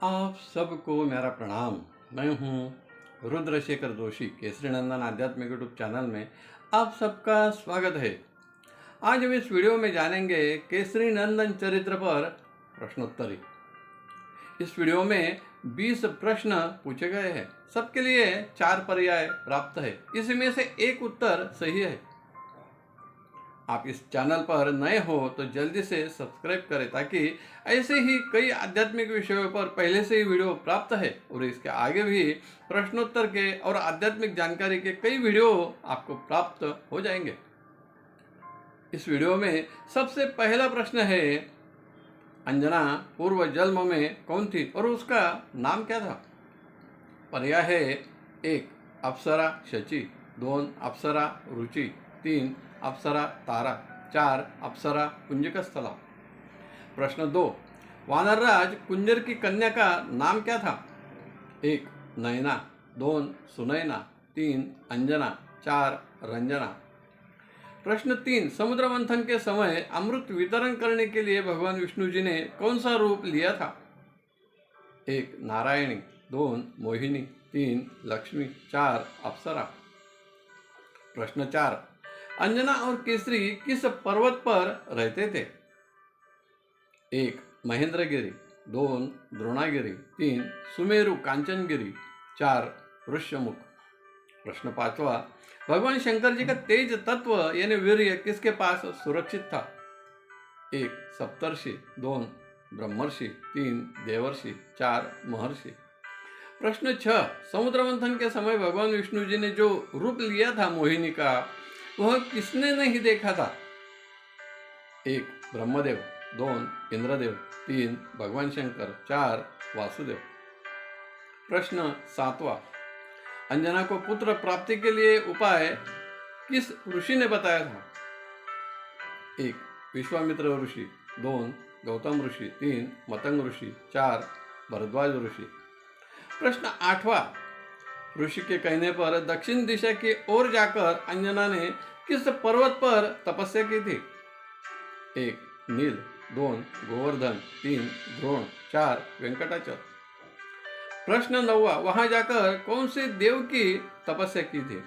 आप सबको मेरा प्रणाम। मैं हूं रुद्रशेखर जोशी। केसरी नंदन आध्यात्मिक यूट्यूब चैनल में आप सबका स्वागत है। आज हम इस वीडियो में जानेंगे केसरी नंदन चरित्र पर प्रश्नोत्तरी। इस वीडियो में 20 प्रश्न पूछे गए हैं। सबके लिए 4 पर्याय प्राप्त है। इसमें से एक उत्तर सही है। आप इस चैनल पर नए हो तो जल्दी से सब्सक्राइब करें ताकि ऐसे ही कई आध्यात्मिक विषयों पर पहले से ही वीडियो प्राप्त है और इसके आगे भी प्रश्नोत्तर के और आध्यात्मिक जानकारी के कई वीडियो आपको प्राप्त हो जाएंगे। इस वीडियो में सबसे पहला प्रश्न है, अंजना पूर्व जन्म में कौन थी और उसका नाम क्या था? पर्याय है 1 अप्सरा शची, 2 अप्सरा रुचि, 3 अप्सरा तारा, 4 अप्सरा कुंजकस्थला। प्रश्न 2, वानरराज कुंजर की कन्या का नाम क्या था? 1 नयना, 2 सुनैना, 3 अंजना, 4 रंजना। प्रश्न 3, समुद्र मंथन के समय अमृत वितरण करने के लिए भगवान विष्णु जी ने कौन सा रूप लिया था? 1 नारायणी, 2 मोहिनी, 3 लक्ष्मी, 4 अप्सरा। प्रश्न 4, अंजना और केसरी किस पर्वत पर रहते थे? 1 महेंद्रगिरी, 2 द्रोणागिरी, 3 सुमेरु कांचनगिरी, 4 ऋष्यमुख। प्रश्न 5वां, भगवान शंकर जी का तेज तत्व यानी वीर्य किसके पास सुरक्षित था? 1 सप्तर्षि, 2 ब्रह्मर्षि, 3 देवर्षि, 4 महर्षि। प्रश्न 6, समुद्र मंथन के समय भगवान विष्णु जी ने जो रूप लिया था मोहिनी का, वह किसने नहीं देखा था? 1 ब्रह्मदेव, 2 इंद्रदेव, 3 भगवान शंकर, 4 वासुदेव। प्रश्न 7वां, अंजना को पुत्र प्राप्ति के लिए उपाय किस ऋषि ने बताया था? 1 विश्वामित्र ऋषि, 2 गौतम ऋषि, 3 मतंग ऋषि, 4 भरद्वाज ऋषि। प्रश्न 8वां, ऋषि के कहने पर दक्षिण दिशा की ओर जाकर अंजना ने किस पर्वत पर तपस्या की थी? 1 नील, 2 गोवर्धन, 3 द्रोण, 4 वेंकटाचल। प्रश्न 9वां, वहां जाकर कौन से देव की तपस्या की थी?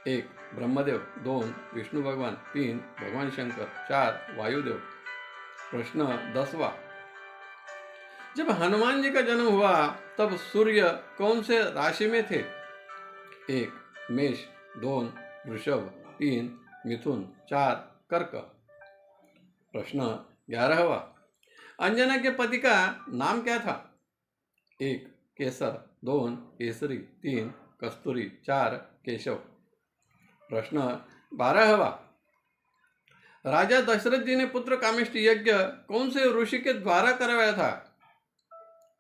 1 ब्रह्मदेव, 2 विष्णु भगवान, 3 भगवान शंकर, 4 वायुदेव। प्रश्न 10वां, जब हनुमान जी का जन्म हुआ तब सूर्य कौन से राशि में थे? 1 मेष, 2 वृषभ, 3 मिथुन, 4 कर्क। प्रश्न 11वां, अंजना के पति का नाम क्या था? 1 केसर, 2 केसरी, 3 कस्तूरी, 4 केशव। प्रश्न 12वां, राजा दशरथ जी ने पुत्र कामेष्टि यज्ञ कौन से ऋषि के द्वारा करवाया था?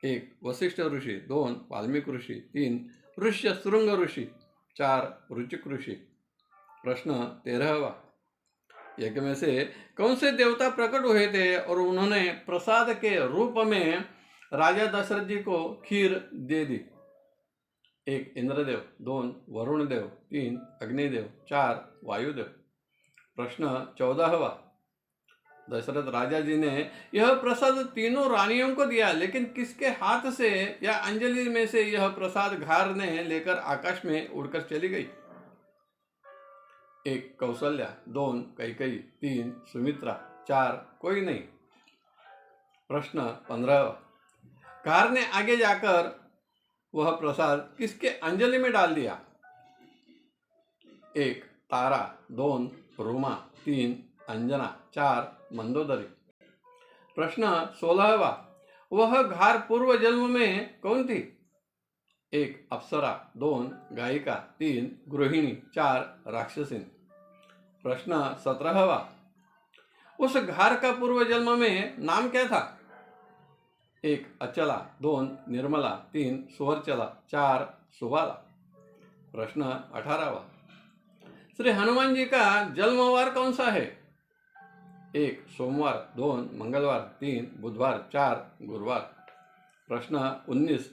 1 वशिष्ठ ऋषि, 2 वाल्मीकि ऋषि, 3 ऋष्य शृंग ऋषि, 4 रुचिक ऋषि। प्रश्न 13वां, यज्ञ में से कौन से देवता प्रकट हुए थे और उन्होंने प्रसाद के रूप में राजा दशरथ जी को खीर दे दी? 1 इंद्रदेव, 2 वरुण देव, 3 अग्निदेव, 4 वायुदेव। प्रश्न 14वां, दशरथ राजा जी ने यह प्रसाद तीनों रानियों को दिया, लेकिन किसके हाथ से या अंजलि में से यह प्रसाद घार ने लेकर आकाश में उड़कर चली गई? 1 कौशल्या, 2 कैकेयी, 3 सुमित्रा, 4 कोई नहीं। प्रश्न 15वां, घार ने आगे जाकर वह प्रसाद किसके अंजलि में डाल दिया? 1 तारा, 2 रुमा, 3 अंजना, 4 मंदोदरी। प्रश्न 16वां, वह घार पूर्व जन्म में कौन थी? 1 अप्सरा, 2 गायिका, 3 गृहिणी, 4 राक्षसीन। प्रश्न 17वां, उस घार का पूर्व जन्म में नाम क्या था? 1 अचला, 2 निर्मला, 3 सुवर्चला, 4 सुबाला। प्रश्न 18वां, श्री हनुमान जी का जन्मवार कौन सा है? 1 सोमवार, 2 मंगलवार, 3 बुधवार, 4 गुरुवार। प्रश्न 19,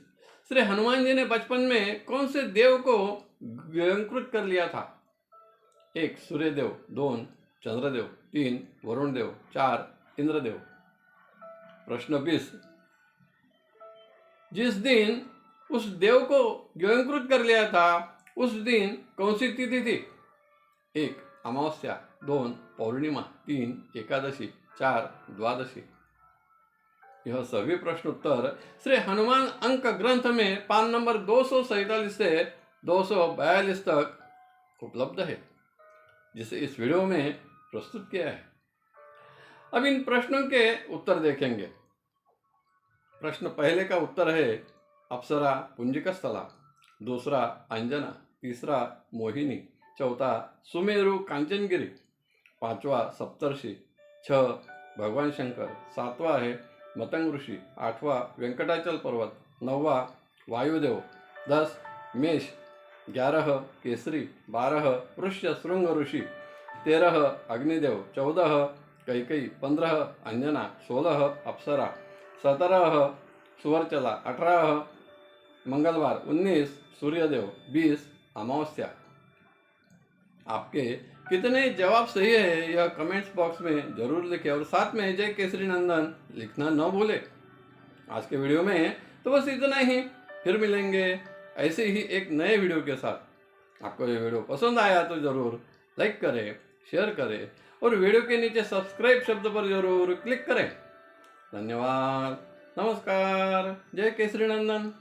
श्री हनुमान जी ने बचपन में कौन से देव को अलंकृत कर लिया था? 1 सूर्यदेव, 2 चंद्रदेव, 3 वरुण देव, 4 इंद्रदेव। प्रश्न 20, जिस दिन उस देव को गिरंकृत कर लिया था उस दिन कौन सी तिथि थी? 1 अमावस्या, 2 पौर्णिमा, 3 एकादशी, 4 द्वादशी। यह सभी प्रश्न उत्तर श्री हनुमान अंक ग्रंथ में पान नंबर 247 से 242 तक उपलब्ध है, जिसे इस वीडियो में प्रस्तुत किया है। अब इन प्रश्नों के उत्तर देखेंगे। प्रश्न पहले का उत्तर है अप्सरा पुंजिकस्थला, दूसरा अंजना, तीसरा मोहिनी, चौथा सुमेरु कांचनगिरी, पांचवा सप्तर्षि, 6 भगवान शंकर, 7वां है मतंग ऋषि, 8वां वेंकटाचल पर्वत, 9वां वायुदेव, 10 मेष, 11 केसरी, 12 वृष्य श्रृंग ऋषि, 13 अग्निदेव, 14 कैकई, 15 अंजना, 16 अप्सरा, 17 सुवर्चला, 18 मंगलवार, 19 सूर्यदेव, 20 अमावस्या। आपके कितने जवाब सही है यह कमेंट्स बॉक्स में जरूर लिखें और साथ में जय केसरी नंदन लिखना न भूलें। आज के वीडियो में तो बस इतना ही, फिर मिलेंगे ऐसे ही एक नए वीडियो के साथ। आपको ये वीडियो पसंद आया तो ज़रूर लाइक करें, शेयर करें और वीडियो के नीचे सब्सक्राइब शब्द पर जरूर क्लिक करें। धन्यवाद, नमस्कार, जय केसरी नंदन।